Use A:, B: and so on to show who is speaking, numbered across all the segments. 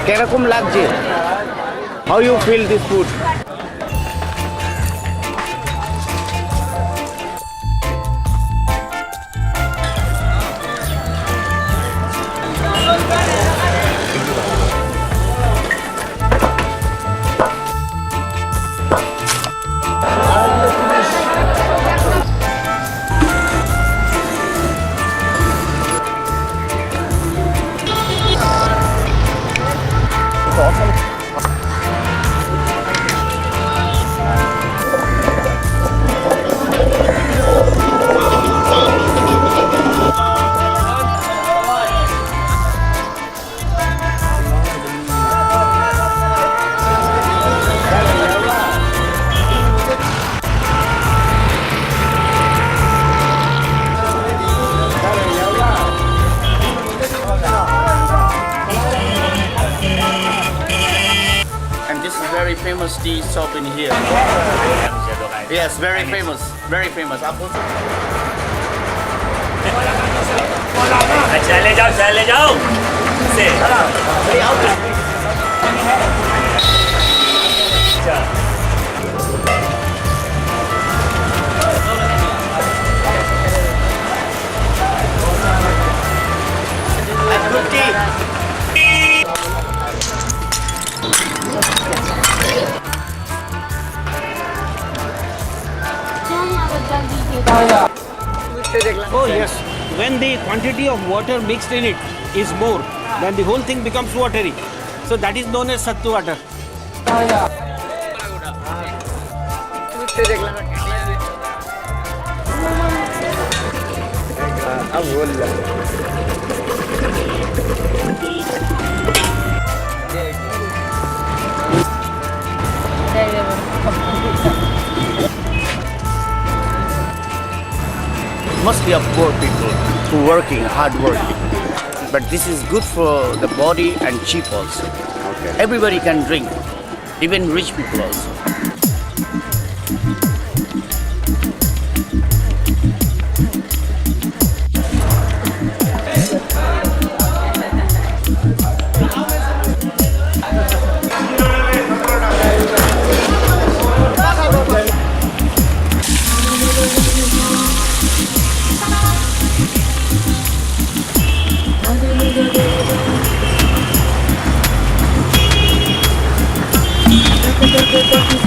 A: কিরকম লাগছে? How you feel this food?
B: Very famous tea shop in here. Yes, very famous, very famous.
C: चले जाओ से
A: Oh yes, when the quantity of water mixed in it is more, then the whole thing becomes watery. So that is known as sattu water.
B: Must be a poor people who working, hard working. But this is good for the body and cheap also. Okay. Everybody can drink, even rich people also.
D: Thank you.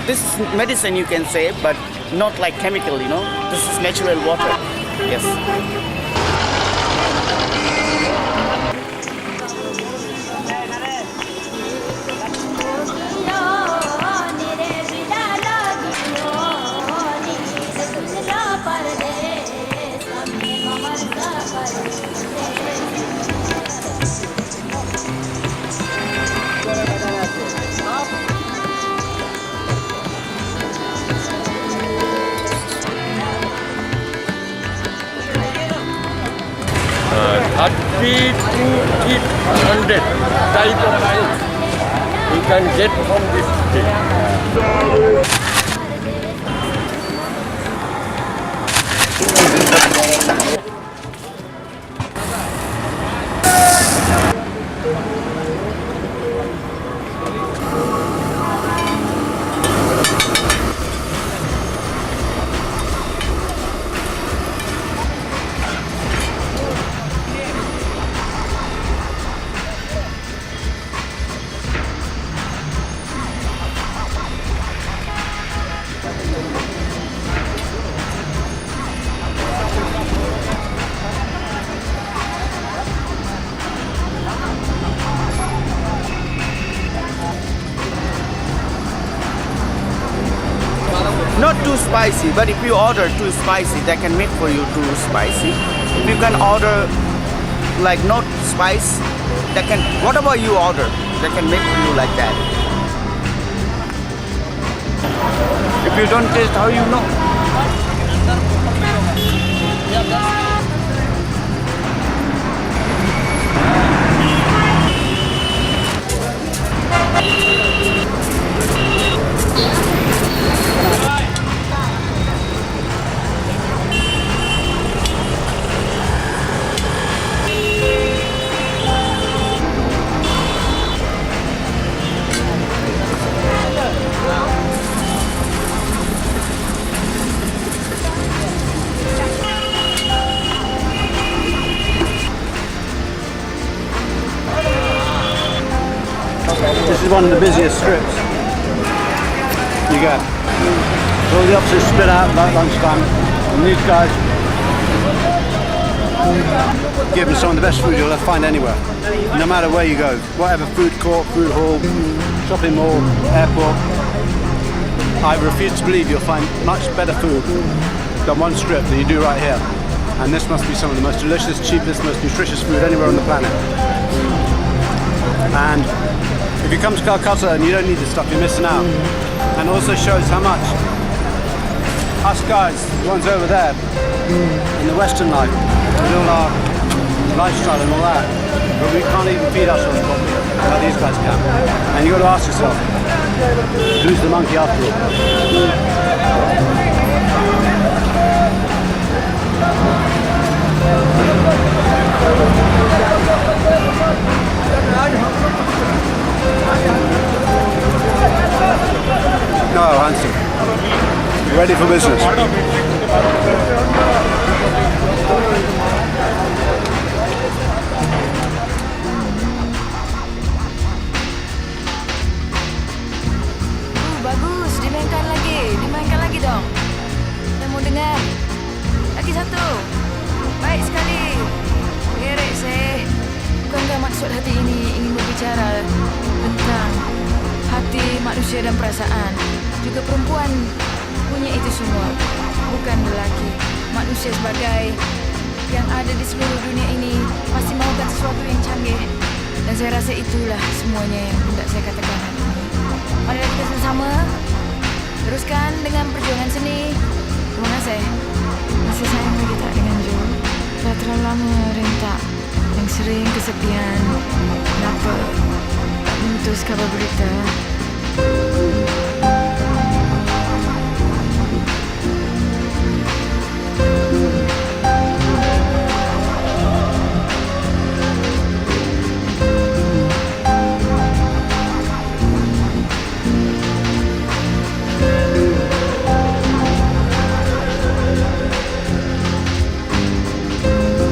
B: This is medicine, you can say, but not like chemical, you know. This is natural water. Yes.
D: $3,200 type of food you can get from this state.
B: Not too spicy, but if you order too spicy, they can make for you too spicy. If you can order like not spice, they can, whatever you order, they can make for you like that. If you don't taste, how you know?
E: This is one of the busiest strips. You go. All the officers split out about lunchtime, and these guys give them some of the best food you'll ever find anywhere. No matter where you go, whatever food court, food hall, shopping mall, airport. I refuse to believe you'll find much better food than one strip that you do right here. And this must be some of the most delicious, cheapest, most nutritious food anywhere on the planet. And if you come to Kolkata and you don't need this stuff, you're missing out. And it also shows how much us guys, the ones over there, in the Western life, with all our lifestyle and all that, but we can't even feed ourselves properly, how these guys can. And you've got to ask yourself, who's the monkey after all? No, handsome. Ready for business.
F: Bagus, dimainkan lagi dong. Saya mau dengar. Lagi satu. Baik sekali. Gerek saya. Bukankah maksud hati ini ingin berbicara tentang hati manusia dan perasaan? Juga perempuan punya itu semua. Bukan lelaki. Manusia sebagai yang ada di seluruh dunia ini pasti mahukan sesuatu yang canggih. Dan saya rasa itulah semuanya yang hendak saya katakan hari ini. Marilah kita bersama teruskan dengan perjuangan seni. Terima kasih. Masih sayang lagi tak dengan Joe? Dah terlalu lama rentak yang sering kesepian. Kenapa tak memutus kabar berita?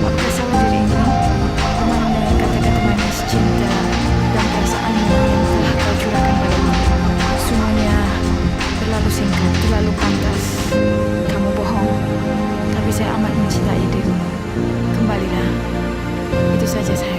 F: Apakah salah diri ini? Kemana kata-kata manis cinta dan perasaanmu yang telah kau curahkan padaku? Semuanya terlalu singkat, terlalu pantas. Kamu bohong, tapi saya amat mencintai dirimu. Kembalilah. Itu saja saya.